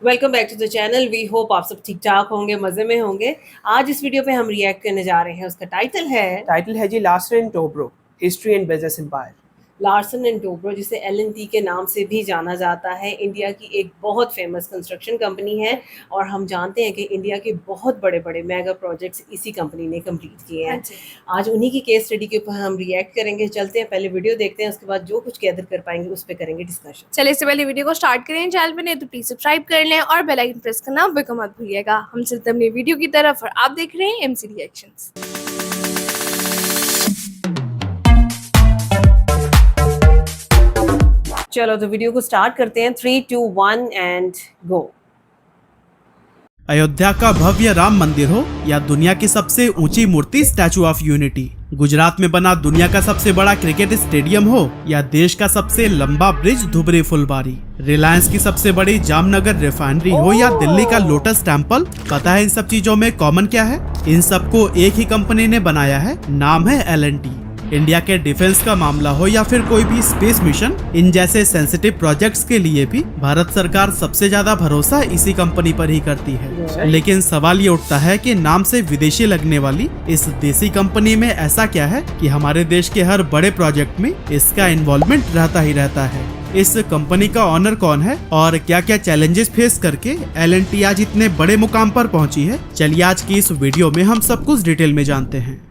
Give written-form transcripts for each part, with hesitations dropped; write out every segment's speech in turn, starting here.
Welcome back to the channel. We hope आप सब ठीक ठाक होंगे, मज़े में होंगे। आज इस वीडियो पे हम रिएक्ट करने जा रहे हैं। उसका टाइटल है जी Larsen and Toubro, history and business empire. Larsen and Toubro, जिसे एल&टी के नाम से भी जाना जाता है। इंडिया की एक बहुत फेमस कंस्ट्रक्शन कंपनी है और हम जानते हैं कि इंडिया के बहुत बड़े बड़े मेगा प्रोजेक्ट्स इसी कंपनी ने कंप्लीट किए हैं। आज उन्हीं की केस स्टडी के ऊपर हम रिएक्ट करेंगे। चलते हैं, पहले वीडियो देखते हैं, उसके बाद जो कुछ गैदर कर पाएंगे उस पर करेंगे डिस्कशन। चलिए, इससे पहले वीडियो को स्टार्ट करें। चैनल पे नहीं तो प्लीज सब्सक्राइब कर लें और बेल आइकन प्रेस करना बिल्कुल मत भूलिएगा। हम चलते अपनी वीडियो की तरफ और आप देख रहे हैं एमसी रिएक्शंस। चलो तो वीडियो को स्टार्ट करते हैं। 3, 2, 1 एंड गो। अयोध्या का भव्य राम मंदिर हो या दुनिया की सबसे ऊंची मूर्ति स्टैचू ऑफ यूनिटी, गुजरात में बना दुनिया का सबसे बड़ा क्रिकेट स्टेडियम हो या देश का सबसे लंबा ब्रिज धुबरी फुलबारी, रिलायंस की सबसे बड़ी जामनगर रिफाइनरी हो या दिल्ली का लोटस टेम्पल, पता है इन सब चीजों में कॉमन क्या है? इन सबको एक ही कंपनी ने बनाया है, नाम है एल&टी। इंडिया के डिफेंस का मामला हो या फिर कोई भी स्पेस मिशन, इन जैसे सेंसिटिव प्रोजेक्ट्स के लिए भी भारत सरकार सबसे ज्यादा भरोसा इसी कंपनी पर ही करती है। लेकिन सवाल ये उठता है कि नाम से विदेशी लगने वाली इस देसी कंपनी में ऐसा क्या है कि हमारे देश के हर बड़े प्रोजेक्ट में इसका इन्वॉल्वमेंट रहता ही रहता है। इस कंपनी का ऑनर कौन है और क्या क्या चैलेंजेस फेस करके एल&टी आज इतने बड़े मुकाम पर पहुंची है, चलिए आज की इस वीडियो में हम सब कुछ डिटेल में जानते हैं।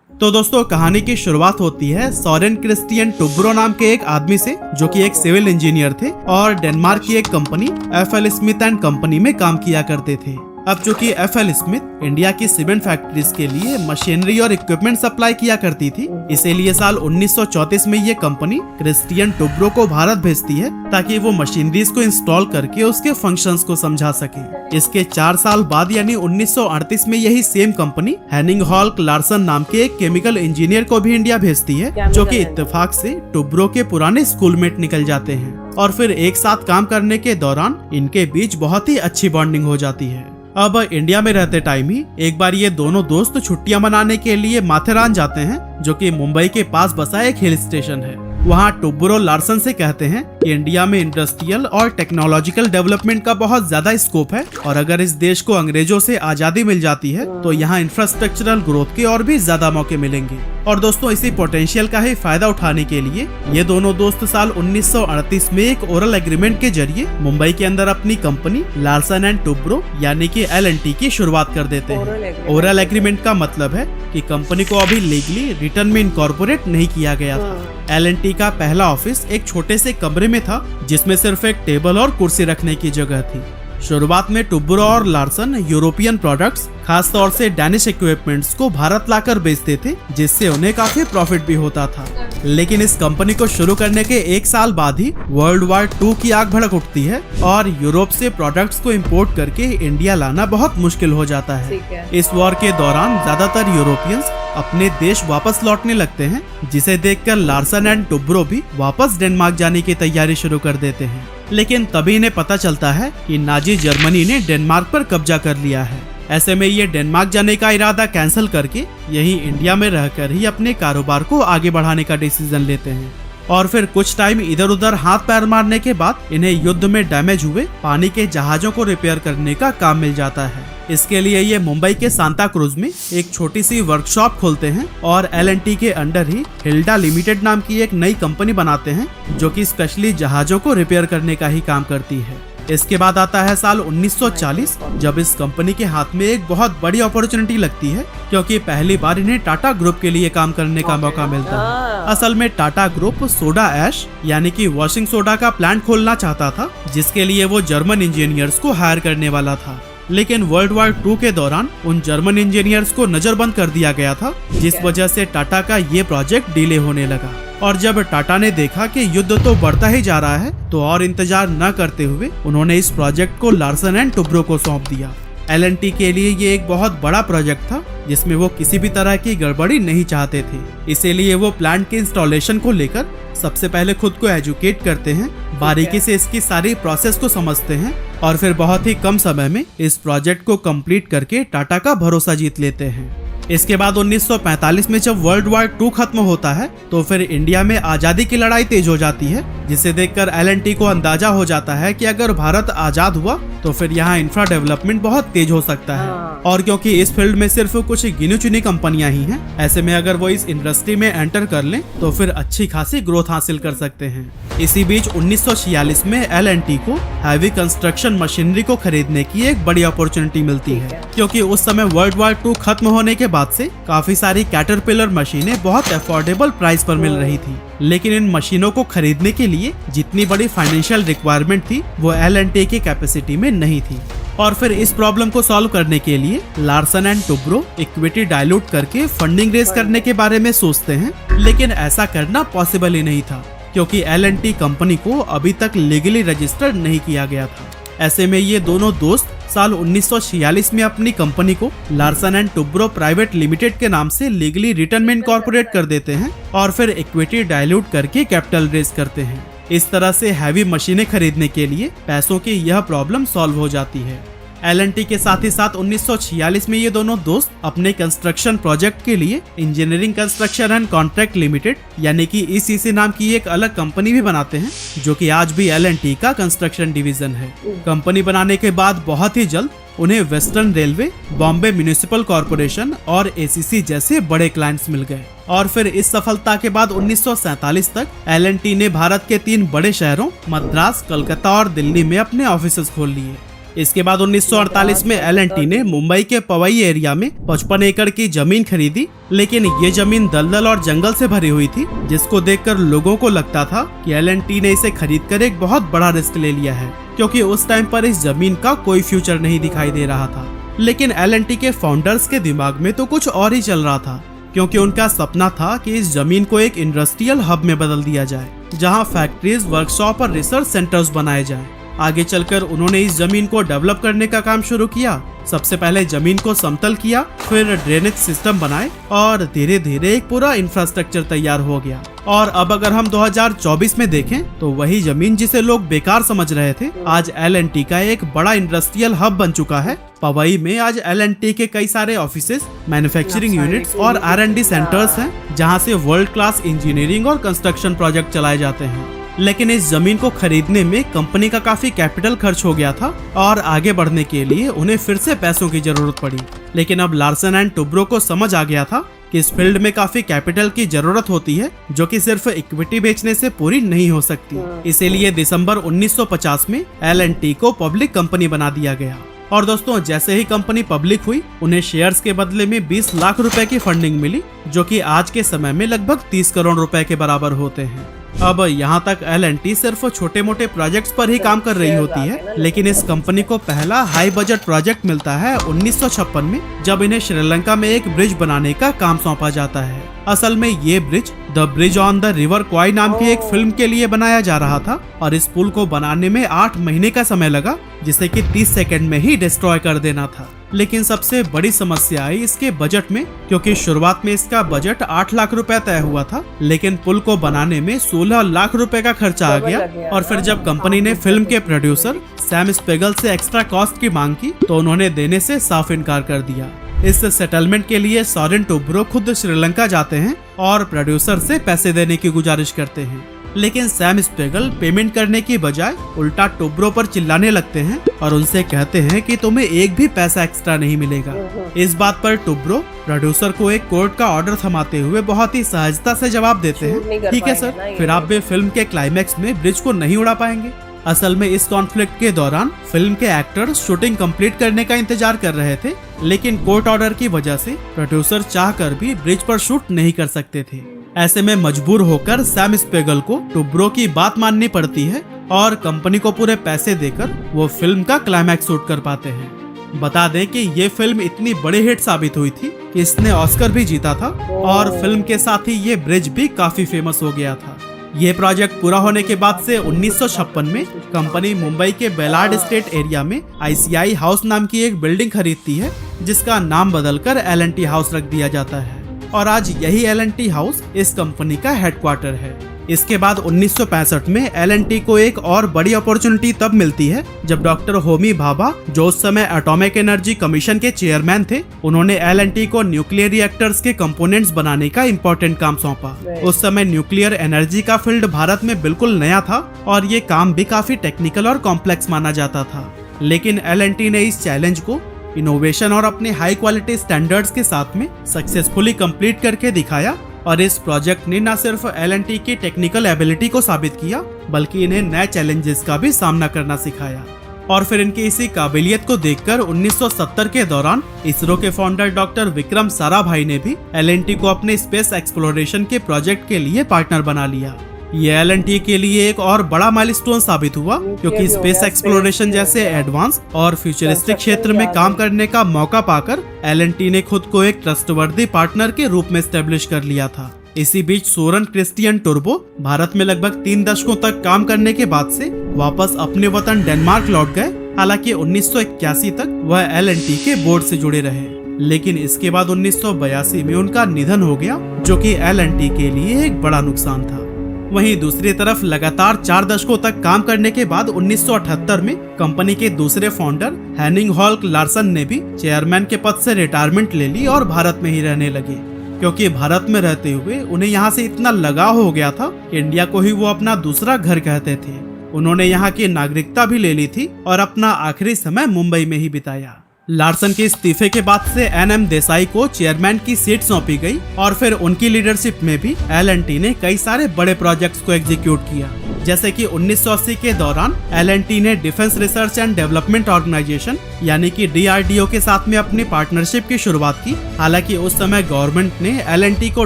तो दोस्तों, कहानी की शुरुआत होती है सोरेन क्रिस्टियन टोब्रो नाम के एक आदमी से, जो कि एक सिविल इंजीनियर थे और डेनमार्क की एक company FL Smith and company में काम किया करते थे। अब चूंकि एफएल स्मिथ इंडिया की सीमेंट फैक्ट्रीज के लिए मशीनरी और इक्विपमेंट सप्लाई किया करती थी, इसीलिए साल 1934 में ये कंपनी क्रिस्टियन टोब्रो को भारत भेजती है ताकि वो मशीनरीज को इंस्टॉल करके उसके फंक्शंस को समझा सके। इसके 4 साल बाद यानी 1938 में यही same company Hanning Hulk Larsen नाम के एक केमिकल इंजीनियर को भी इंडिया भेजती है, जो कि इत्तेफाक से टोब्रो के पुराने स्कूलमेट निकल जाते हैं और फिर एक साथ काम करने के दौरान इनके बीच बहुत ही अच्छी बॉन्डिंग हो जाती है। अब इंडिया में रहते टाइम ही एक बार ये दोनों दोस्त छुट्टियां मनाने के लिए माथेरान जाते हैं, जो कि मुंबई के पास बसा एक हिल स्टेशन है। वहाँ टोब्रो लार्सन से कहते हैं कि इंडिया में इंडस्ट्रियल और टेक्नोलॉजिकल डेवलपमेंट का बहुत ज्यादा स्कोप है और अगर इस देश को अंग्रेजों से आजादी मिल जाती है तो यहाँ इंफ्रास्ट्रक्चरल ग्रोथ के और भी ज्यादा मौके मिलेंगे। और दोस्तों, इसी पोटेंशियल का ही फायदा उठाने के लिए ये दोनों दोस्त साल 1938 में एक ओरल एग्रीमेंट के जरिए मुंबई के अंदर अपनी कंपनी लार्सन एंड टोब्रो यानी कि एल&टी की शुरुआत कर देते हैं। ओरल एग्रीमेंट का मतलब है कि कंपनी को अभी लीगली रिटर्न में इनकॉर्पोरेट नहीं किया गया था। एल&टी का पहला ऑफिस एक छोटे से कमरे में था, जिसमें सिर्फ एक टेबल और कुर्सी रखने की जगह थी। शुरुआत में टोब्रो और लार्सन यूरोपियन प्रोडक्ट्स, खास तौर से डैनिश इक्विपमेंट्स को भारत लाकर बेचते थे, जिससे उन्हें काफी प्रॉफिट भी होता था। लेकिन इस कंपनी को शुरू करने के 1 साल बाद ही वर्ल्ड वॉर 2 की आग भड़क उठती है और यूरोप से प्रोडक्ट्स को इंपोर्ट करके इंडिया लाना बहुत मुश्किल हो जाता है। इस वॉर के दौरान ज्यादातर यूरोपियंस अपने देश वापस लौटने लगते हैं, जिसे देखकर लार्सन एंड टोब्रो भी वापस डेनमार्क जाने की तैयारी शुरू कर देते हैं। लेकिन तभी इन्हें पता चलता है कि नाजी जर्मनी ने डेनमार्क पर कब्जा कर लिया है। ऐसे में ये डेनमार्क जाने का इरादा कैंसिल करके यहीं इंडिया में रहकर ही अपने कारोबार को आगे बढ़ाने का डिसीजन लेते हैं। और फिर कुछ टाइम इधर उधर हाथ पैर मारने के बाद इन्हें युद्ध में डैमेज हुए पानी के जहाजों को रिपेयर करने का काम मिल जाता है। इसके लिए ये मुंबई के सांता क्रूज में एक छोटी सी वर्कशॉप खोलते हैं और एल&टी के अंडर ही हिल्डा लिमिटेड नाम की एक नई कंपनी बनाते हैं, जो कि स्पेशली जहाजों को रिपेयर करने का ही काम करती है। इसके बाद आता है साल 1940, जब इस कंपनी के हाथ में एक बहुत बड़ी अपॉर्चुनिटी लगती है, क्योंकि पहली बार इन्हें टाटा ग्रुप के लिए काम करने का मौका मिलता है। असल में टाटा ग्रुप सोडा ऐश यानी कि वॉशिंग सोडा का प्लांट खोलना चाहता था, जिसके लिए वो जर्मन इंजीनियर्स को हायर करने वाला था। लेकिन वर्ल्ड वॉर 2 के दौरान उन जर्मन इंजीनियर्स को नजरबंद कर दिया गया था, जिस वजह से टाटा का ये प्रोजेक्ट डिले होने लगा। और जब टाटा ने देखा कि युद्ध तो बढ़ता ही जा रहा है, तो और इंतजार न करते हुए उन्होंने इस प्रोजेक्ट को लार्सन एंड टोब्रो को सौंप दिया। एल&टी के लिए ये एक बहुत बड़ा प्रोजेक्ट था जिसमें वो किसी भी तरह की गड़बड़ी नहीं चाहते थे। इसीलिए वो प्लांट के इंस्टॉलेशन को लेकर सबसे पहले खुद को एजुकेट करते हैं, बारीकी से इसकी सारी प्रोसेस को समझते हैं और फिर बहुत ही कम समय में इस प्रोजेक्ट को कंप्लीट करके टाटा का भरोसा जीत लेते हैं। इसके बाद 1945 में जब वर्ल्ड वॉर 2 खत्म होता है तो फिर इंडिया में आजादी की लड़ाई तेज हो जाती है, जिसे देखकर एल&टी को अंदाजा हो जाता है कि अगर भारत आजाद हुआ तो फिर यहाँ इंफ्रा डेवलपमेंट बहुत तेज हो सकता है। और क्योंकि इस फील्ड में सिर्फ कुछ गिनी चुनी कंपनियां ही हैं, ऐसे में अगर वो इस इंडस्ट्री में एंटर कर लें तो फिर अच्छी खासी ग्रोथ हासिल कर सकते हैं। इसी बीच 1946 में एल&टी को हैवी कंस्ट्रक्शन मशीनरी को खरीदने की एक बड़ी अपॉर्चुनिटी मिलती है, क्योंकि उस समय वर्ल्ड वॉर 2 खत्म होने के बाद से काफी सारी कैटरपिलर मशीनें बहुत अफोर्डेबल प्राइस पर मिल रही थी। लेकिन इन मशीनों को खरीदने के लिए जितनी बड़ी फाइनेंशियल रिक्वायरमेंट थी वो एल&टी की कैपेसिटी में नहीं थी। और फिर इस प्रॉब्लम को सॉल्व करने के लिए Larsen and Toubro equity dilute करके फंडिंग रेज करने के बारे में सोचते हैं, लेकिन ऐसा करना पॉसिबल ही नहीं था क्योंकि एल&टी कंपनी को अभी तक लीगली रजिस्टर्ड नहीं किया गया था। ऐसे में ये दोनों दोस्त साल 1946 में अपनी कंपनी को Larsen and Toubro private limited के नाम से लीगली रिटर्न में इनकॉर्पोरेट कर देते हैं और फिर इक्विटी डाइल्यूट करके कैपिटल रेज करते हैं। इस तरह से हैवी मशीनें खरीदने के लिए पैसों की यह प्रॉब्लम सॉल्व हो जाती है। एल&टी के साथ ही साथ 1946 में ये दोनों दोस्त अपने कंस्ट्रक्शन प्रोजेक्ट के लिए engineering construction and contract limited यानी कि ईसीसी नाम की एक अलग कंपनी भी बनाते हैं, जो कि आज भी एल&टी का कंस्ट्रक्शन डिवीजन है। कंपनी बनाने के बाद बहुत ही जल्द उन्हें western railway, Bombay municipal corporation और एसीसी जैसे बड़े क्लाइंट्स मिल गए। और फिर इस सफलता के बाद 1947 तक एल&टी ने भारत के 3 बड़े शहरों मद्रास, कलकत्ता और दिल्ली में अपने ऑफिस खोल लिए। इसके बाद 1948 में एल&टी ने मुंबई के पवई एरिया में 55 एकड़ की जमीन खरीदी, लेकिन ये जमीन दलदल और जंगल से भरी हुई थी, जिसको देखकर लोगों को लगता था कि एल&टी ने इसे खरीदकर एक बहुत बड़ा रिस्क ले लिया है, क्योंकि उस टाइम पर इस जमीन का कोई फ्यूचर नहीं दिखाई दे रहा था। लेकिन एल&टी के फाउंडर्स के दिमाग में तो कुछ और ही चल रहा था, क्योंकि उनका सपना था कि इस जमीन को एक इंडस्ट्रियल हब में बदल दिया जाए, जहां फैक्ट्रीज, वर्कशॉप और रिसर्च सेंटर्स बनाए जाएं। आगे चलकर उन्होंने इस जमीन को डेवलप करने का काम शुरू किया। सबसे पहले जमीन को समतल किया, फिर ड्रेनेज सिस्टम बनाए और धीरे धीरे एक पूरा इंफ्रास्ट्रक्चर तैयार हो गया। और अब अगर हम 2024 में देखें तो वही जमीन जिसे लोग बेकार समझ रहे थे, आज एल&टी का एक बड़ा इंडस्ट्रियल हब बन चुका है। पवई में आज एल&टी के कई सारे ऑफिसेस, मैन्युफैक्चरिंग यूनिट्स और R&D सेंटर्स हैं, जहां से वर्ल्ड क्लास इंजीनियरिंग और कंस्ट्रक्शन प्रोजेक्ट चलाए जाते हैं। लेकिन इस जमीन को खरीदने में कंपनी का काफी कैपिटल खर्च हो गया था और आगे बढ़ने के लिए उन्हें फिर से पैसों की जरूरत पड़ी। लेकिन अब लार्सन एंड टुब्रो को समझ आ गया था कि इस फील्ड में काफी कैपिटल की जरूरत होती है, जो कि सिर्फ इक्विटी बेचने से पूरी नहीं हो सकती। इसीलिए दिसंबर 1950 में एल&टी को पब्लिक कंपनी बना दिया गया। और दोस्तों, जैसे ही कंपनी पब्लिक हुई, उन्हें शेयर्स के बदले में 20 लाख रुपए की फंडिंग मिली, जो कि आज के समय में लगभग 30 करोड़ रुपए के बराबर होते हैं। अब यहाँ तक एल&टी सिर्फ छोटे मोटे प्रोजेक्ट्स पर ही काम कर रही होती है, लेकिन इस कंपनी को पहला हाई बजट प्रोजेक्ट मिलता है 1956 में, जब इन्हें श्रीलंका में एक ब्रिज बनाने का काम सौंपा जाता है। असल में ये bridge the bridge on the river Kwai नाम की एक फिल्म के लिए बनाया जा रहा था और इस पुल को बनाने में 8 महीने का समय लगा, जिसे कि 30 सेकंड में ही डिस्ट्रॉय कर देना था। लेकिन सबसे बड़ी समस्या आई इसके बजट में, क्योंकि शुरुआत में इसका बजट 8 लाख रुपए तय हुआ था, लेकिन पुल को बनाने में 16 लाख रुपए का खर्चा आ गया। और फिर जब कंपनी ने फिल्म के प्रोड्यूसर सैम स्पेगल से एक्स्ट्रा कॉस्ट की मांग की तो उन्होंने देने से साफ इनकार कर दिया। इस सेटलमेंट के लिए सॉरेन टुब्रो खुद श्रीलंका जाते हैं और प्रोड्यूसर से पैसे देने की गुजारिश करते हैं, लेकिन सैम स्पेगल पेमेंट करने की बजाय उल्टा टुब्रो पर चिल्लाने लगते हैं और उनसे कहते हैं कि तुम्हें एक भी पैसा एक्स्ट्रा नहीं मिलेगा। इस बात पर टुब्रो प्रोड्यूसर को एक कोर्ट का ऑर्डर थमाते हुए बहुत ही सहजता से जवाब देते हैं, ठीक है सर, फिर आप भी फिल्म के क्लाइमैक्स में ब्रिज को नहीं उड़ा पाएंगे। असल में इस कॉन्फ्लिक्ट के दौरान फिल्म के एक्टर्स शूटिंग कंप्लीट करने का इंतजार कर रहे थे, लेकिन कोर्ट ऑर्डर की वजह से प्रोड्यूसर चाहकर भी ब्रिज पर शूट नहीं कर सकते थे। ऐसे में मजबूर होकर सैम स्पेगल को टुब्रो की बात माननी पड़ती है और कंपनी को पूरे पैसे देकर वो फिल्म का क्लाइमैक्स शूट कर पाते हैं। बता दें कि ये फिल्म इतनी बड़ी हिट साबित हुई थी कि इसने ऑस्कर भी जीता था और फिल्म के साथ ही ये ब्रिज भी काफी फेमस हो गया था। ये प्रोजेक्ट पूरा होने के बाद से 1956 में कंपनी मुंबई के बेलाड स्टेट एरिया में ICI हाउस नाम की एक बिल्डिंग खरीदती है, जिसका नाम बदलकर L&T हाउस रख दिया जाता है और आज यही L&T हाउस इस कंपनी का हेडक्वार्टर है। इसके बाद 1965 में L&T को एक और बड़ी अपॉर्चुनिटी तब मिलती है जब डॉक्टर होमी भाभा, जो उस समय एटॉमिक एनर्जी कमीशन के चेयरमैन थे, उन्होंने L&T को न्यूक्लियर रिएक्टर्स के कंपोनेंट्स बनाने का इम्पोर्टेंट काम सौंपा। उस समय न्यूक्लियर एनर्जी का फील्ड भारत में बिल्कुल नया था और ये काम भी काफी टेक्निकल और कॉम्प्लेक्स माना जाता था, लेकिन L&T ने इस चैलेंज को इनोवेशन और अपने हाई क्वालिटी स्टैंडर्ड्स के साथ में सक्सेसफुली कंप्लीट करके दिखाया और इस प्रोजेक्ट ने न सिर्फ L&T की टेक्निकल एबिलिटी को साबित किया बल्कि इन्हें नए चैलेंजेस का भी सामना करना सिखाया। और फिर इनकी इसी काबिलियत को देखकर 1970 के दौरान इसरो के फाउंडर डॉक्टर विक्रम साराभाई ने भी L&T को अपने स्पेस एक्सप्लोरेशन के प्रोजेक्ट के लिए पार्टनर बना लिया। ये L&T के लिए एक और बड़ा माइलस्टोन साबित हुआ क्योंकि स्पेस एक्सप्लोरेशन जैसे एडवांस और फ्यूचरिस्टिक क्षेत्र में काम करने का मौका पाकर L&T ने खुद को एक ट्रस्टवर्दी पार्टनर के रूप में एस्टेब्लिश कर लिया था। इसी बीच सोरेन क्रिस्टियन टुर्बो भारत में लगभग 3 दशकों तक काम करने के बाद से वापस अपने वतन डेनमार्क लौट गए। हालांकि 1981 तक वह L&T के बोर्ड से जुड़े रहे, लेकिन इसके बाद 1982 में उनका निधन हो गया, जो कि L&T के लिए एक बड़ा नुकसान था। वहीं दूसरी तरफ लगातार 4 दशकों तक काम करने के बाद 1978 में कंपनी के दूसरे फाउंडर हेनिंग हॉल्क लार्सन ने भी चेयरमैन के पद से रिटायरमेंट ले ली और भारत में ही रहने लगे, क्योंकि भारत में रहते हुए उन्हें यहाँ से इतना लगाव हो गया था कि इंडिया को ही वो अपना दूसरा घर कहते थे। उन्होंने यहाँ की नागरिकता भी ले ली थी और अपना आखिरी समय मुंबई में ही बिताया। लार्सन के इस्तीफे के बाद से NM देसाई को चेयरमैन की सीट सौंपी गई और फिर उनकी लीडरशिप में भी L&T ने कई सारे बड़े प्रोजेक्ट्स को एग्जीक्यूट किया। जैसे कि 1980 के दौरान L&T ने defence research and development organisation यानी कि DRDO के साथ में अपनी पार्टनरशिप की शुरुआत की। हालांकि उस समय गवर्नमेंट ने L&T को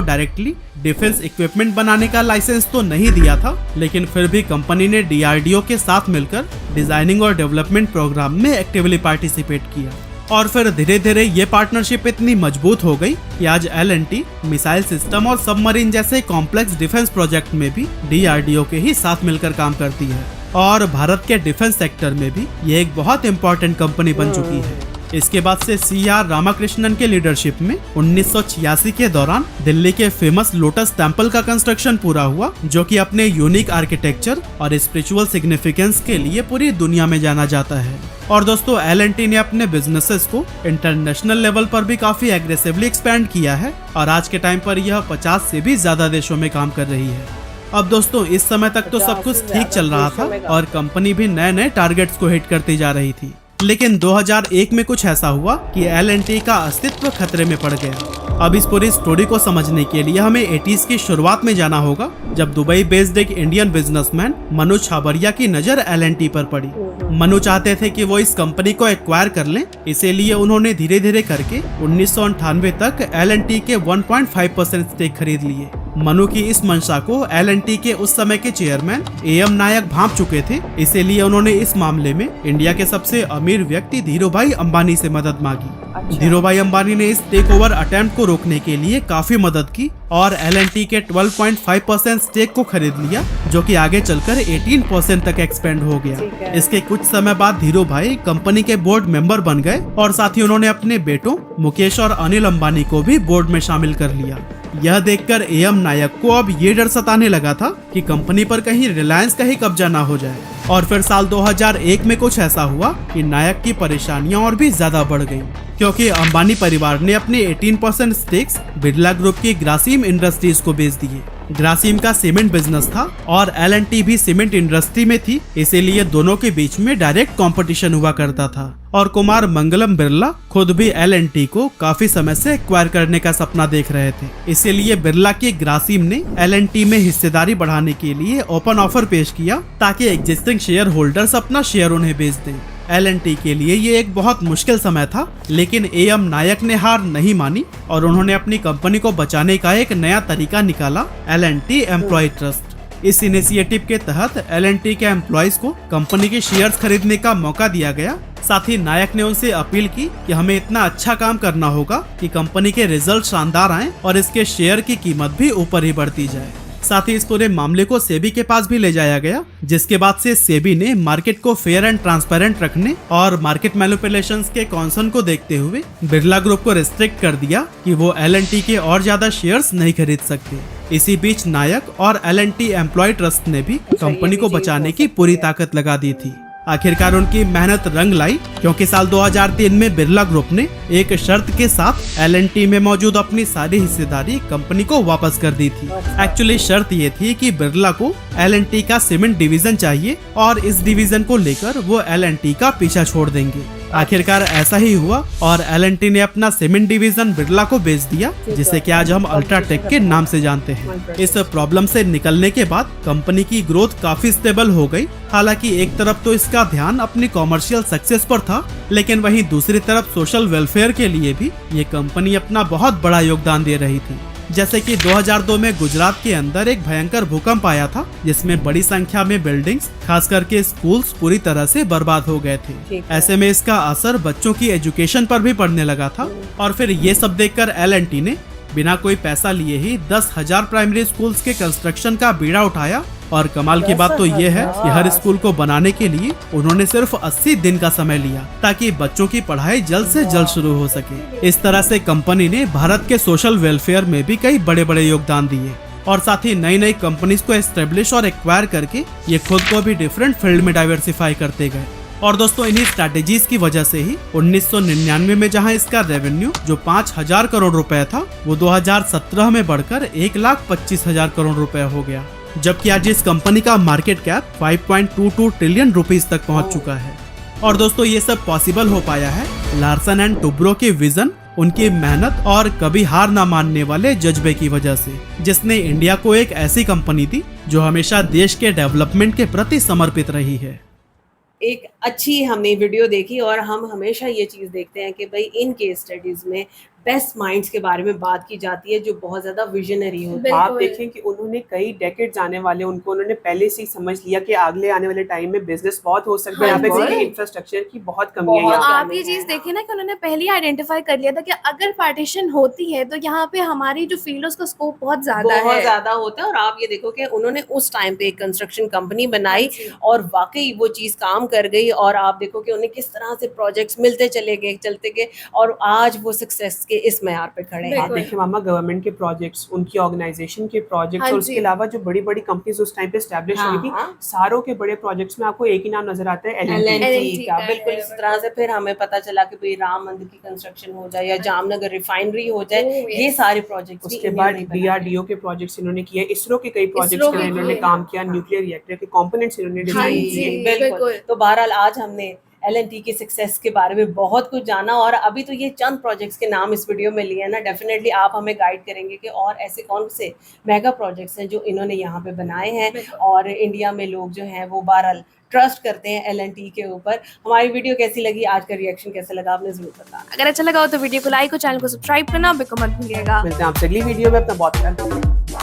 डायरेक्टली डिफेंस इक्विपमेंट बनाने का लाइसेंस तो नहीं दिया था, लेकिन फिर भी कंपनी ने DRDO के साथ मिलकर डिजाइनिंग और डेवलपमेंट प्रोग्राम में एक्टिवली पार्टिसिपेट किया। और फिर धीरे धीरे ये पार्टनरशिप इतनी मजबूत हो गई कि आज L&T मिसाइल सिस्टम और सबमरीन जैसे कॉम्प्लेक्स डिफेंस प्रोजेक्ट में भी DRDO के ही साथ मिलकर काम करती है और भारत के डिफेंस सेक्टर में भी ये एक बहुत इम्पोर्टेंट कंपनी बन चुकी है। इसके बाद से CR रामाकृष्णन के लीडरशिप में 1986 के दौरान दिल्ली के फेमस लोटस टेम्पल का कंस्ट्रक्शन पूरा हुआ, जो कि अपने यूनिक आर्किटेक्चर और स्पिरिचुअल सिग्निफिकेंस के लिए पूरी दुनिया में जाना जाता है। और दोस्तों, L&T ने अपने बिजनेसेस को इंटरनेशनल लेवल पर भी काफी एग्रेसिवली एक्सपैंड किया है और आज के टाइम पर यह 50 से भी ज्यादा देशों में काम कर रही है। अब दोस्तों, इस समय तक तो सब कुछ ठीक चल रहा था और कंपनी भी नए नए टारगेट्स को हिट करती जा रही थी, लेकिन 2001 में कुछ ऐसा हुआ कि L&T का अस्तित्व खतरे में पड़ गया। अब इस पूरी स्टोरी को समझने के लिए हमें 80s की शुरुआत में जाना होगा, जब दुबई बेस्ड एक इंडियन बिजनेसमैन मनु छाबरिया की नजर L&T पर पड़ी। मनु चाहते थे कि वो इस कंपनी को एक्वायर कर लें, इसीलिए उन्होंने धीरे धीरे करके 1998 तक L&T के 1.5% स्टेक खरीद लिए। मनु की इस मंशा को L&T के उस समय के चेयरमैन AM नायक भांप चुके थे, इसीलिए उन्होंने इस मामले में इंडिया के सबसे अमीर व्यक्ति धीरूभाई अंबानी से मदद मांगी। धीरूभाई अंबानी ने इस टेक ओवर अटेम्प्ट को रोकने के लिए काफी मदद की और L&T के 12.5% स्टेक को खरीद लिया, जो कि आगे चलकर 18% तक एक्सपेंड हो गया। इसके कुछ समय बाद धीरूभाई कंपनी के बोर्ड मेंबर बन गए और साथ ही उन्होंने अपने बेटों मुकेश और अनिल अंबानी को भी बोर्ड में शामिल कर लिया। यह देखकर AM नायक को अब ये डर सताने लगा था कि कंपनी पर कहीं रिलायंस का ही कब्जा ना हो जाए। और फिर साल 2001 में कुछ ऐसा हुआ कि नायक की परेशानियां और भी ज्यादा बढ़ गईं, क्योंकि अंबानी परिवार ने अपने 18% स्टेक्स बिरला ग्रुप की ग्रासिम इंडस्ट्रीज को बेच दिए। ग्रासिम का सीमेंट बिजनेस था और L&T भी सीमेंट इंडस्ट्री में थी, इसीलिए दोनों के बीच में डायरेक्ट कंपटीशन हुआ करता था। और कुमार मंगलम बिरला खुद भी L&T को काफी समय से एक्वायर करने का सपना देख रहे थे, इसीलिए बिरला की ग्रासिम ने L&T में हिस्सेदारी बढ़ाने के लिए ओपन ऑफर पेश किया ताकि एग्जिस्टिंग शेयर होल्डर्स अपना शेयर उन्हें बेच दें। L&T के लिए ये एक बहुत मुश्किल समय था, लेकिन AM नायक ने हार नहीं मानी और उन्होंने अपनी कंपनी को बचाने का एक नया तरीका निकाला, L&T एम्प्लॉय ट्रस्ट। इस इनिशिएटिव के तहत L&T के एम्प्लॉयज को कंपनी के शेयर्स खरीदने का मौका दिया गया। साथ ही नायक ने उनसे अपील की कि हमें इतना अच्छा काम करना होगा कि कंपनी के रिजल्ट शानदार आए और इसके शेयर की कीमत भी ऊपर ही बढ़ती जाए। साथ ही इस पूरे मामले को सेबी के पास भी ले जाया गया, जिसके बाद से सेबी ने मार्केट को फेयर एंड ट्रांसपेरेंट रखने और मार्केट मैनिपुलेशंस के कॉन्सर्न को देखते हुए बिरला ग्रुप को रिस्ट्रिक्ट कर दिया कि वो L&T के और ज्यादा शेयर्स नहीं खरीद सकते। इसी बीच नायक और L&T एम्प्लॉय ट्रस्ट ने भी कंपनी को बचाने की पूरी ताकत लगा दी थी। आखिरकार उनकी मेहनत रंग लाई, क्योंकि साल 2003 में बिरला ग्रुप ने एक शर्त के साथ L&T में मौजूद अपनी सारी हिस्सेदारी कंपनी को वापस कर दी थी। एक्चुअली शर्त ये थी कि बिरला को L&T का सीमेंट डिवीजन चाहिए और इस डिवीजन को लेकर वो L&T का पीछा छोड़ देंगे। आखिरकार ऐसा ही हुआ और L&T ने अपना सीमेंट डिवीजन बिरला को बेच दिया, जिसे कि आज हम अल्ट्राटेक के नाम से जानते हैं। इस प्रॉब्लम से निकलने के बाद कंपनी की ग्रोथ काफी स्टेबल हो गई। हालांकि एक तरफ तो इसका ध्यान अपनी कॉमर्शियल सक्सेस पर था, लेकिन वहीं दूसरी तरफ सोशल वेलफेयर के लिए भी ये कंपनी अपना बहुत बड़ा योगदान दे रही थी। जैसे कि 2002 में गुजरात के अंदर एक भयंकर भूकंप आया था, जिसमें बड़ी संख्या में बिल्डिंग्स, खास करके स्कूल्स पूरी तरह से बर्बाद हो गए थे। ऐसे में इसका असर बच्चों की एजुकेशन पर भी पड़ने लगा था। और फिर ये सब देखकर L&T ने बिना कोई पैसा लिए ही 10,000 प्राइमरी स्कूल्स के कंस्ट्रक्शन का बीड़ा उठाया। और कमाल की बात तो ये है कि हर स्कूल को बनाने के लिए उन्होंने सिर्फ 80 दिन का समय लिया, ताकि बच्चों की पढ़ाई जल्द से जल्द शुरू हो सके। इस तरह से कंपनी ने भारत के सोशल वेलफेयर में भी कई बड़े बड़े योगदान दिए और साथ ही नई नई कंपनीज को एस्टेब्लिश और एक्वायर करके ये खुद को भी डिफरेंट फील्ड में डाइवर्सिफाई करते गए। और दोस्तों, इन्हीं स्ट्रैटेजीज की वजह से ही 1999 में जहां इसका रेवेन्यू जो 5,000 करोड़ रुपए था, वो 2017 में बढ़कर 1,25,000 करोड़ रुपए हो गया, जबकि आज इस कंपनी का मार्केट कैप 5.22 ट्रिलियन रुपीस तक पहुंच चुका है। और दोस्तों, ये सब पॉसिबल हो पाया है लार्सन एंड टुब्रो के विजन, उनकी मेहनत और कभी हार न मानने वाले जज्बे की वजह से, जिसने इंडिया को एक ऐसी कंपनी दी जो हमेशा देश के डेवलपमेंट के प्रति समर्पित रही है। एक अच्छी हमने वीडियो देखी और हम हमेशा ये चीज़ देखते हैं कि भाई इन केस स्टडीज़ में बेस्ट माइंड्स के बारे में बात की जाती है जो बहुत ज़्यादा विजनरी होते हैं। आप देखें कि उन्होंने कई डेकेड्स आने वाले, उनको उन्होंने पहले से ही समझ लिया कि आगे आने वाले टाइम में बिजनेस बहुत हो सकता है। यहाँ पे इंफ्रास्ट्रक्चर की बहुत कमी है। आप ये चीज देखिए ना कि उन्होंने पहले ही आइडेंटिफाई कर लिया था कि अगर पार्टीशन होती है तो यहाँ पे हमारी जो फील्ड है उसका स्कोप बहुत ज्यादा होता है। और आप ये देखो कि उन्होंने उस टाइम पे एक कंस्ट्रक्शन कंपनी बनाई और वाकई वो चीज़ काम कर गई। और आप देखो कि उन्हें किस तरह से प्रोजेक्ट्स मिलते चले गए, चलते गए, और आज वो सक्सेस के इस मैयार पे खड़े हैं। आप देखिए मामा, गवर्नमेंट के प्रोजेक्ट्स, उनकी ऑर्गेनाइजेशन के प्रोजेक्ट्स और उसके अलावा जो बड़ी बड़ी कंपनीज उस टाइम पे एस्टैब्लिश हुई थी, सारों के बड़े प्रोजेक्ट्स में आपको एक ही नाम नजर आता है, L&T का। बिल्कुल इस तरह से फिर हमें पता चला कि भाई राम मंदिर की कंस्ट्रक्शन हो जाए या जामनगर रिफाइनरी हो जाए, ये सारे प्रोजेक्ट्स। उसके बाद DRDO के प्रोजेक्ट्स इन्होंने किए, इसरो के कई प्रोजेक्ट्स के इन्होंने काम किया, न्यूक्लियर रिएक्टर के कंपोनेंट्स इन्होंने डिजाइन किए। बिल्कुल। तो बहरहाल आज हमने L&T की सक्सेस के बारे में बहुत कुछ जाना और अभी तो ये चंद प्रोजेक्ट्स के नाम इस वीडियो में लिए हैं ना। डेफिनेटली आप हमें गाइड करेंगे कि और ऐसे कौन से मेगा प्रोजेक्ट्स हैं जो इन्होंने यहाँ पे बनाए हैं और इंडिया में लोग जो हैं वो बहरहाल ट्रस्ट करते हैं L&T के ऊपर। हमारी वीडियो कैसी लगी, आज का रिएक्शन कैसा लगा, आपने जरूर बताना। अगर अच्छा लगा हो तो वीडियो को लाइक और चैनल को सब्सक्राइब करना बिल्कुल मत भूलिएगा। मिलते हैं आपसे अगली वीडियो में। अपना बहुत ख्याल रखिए।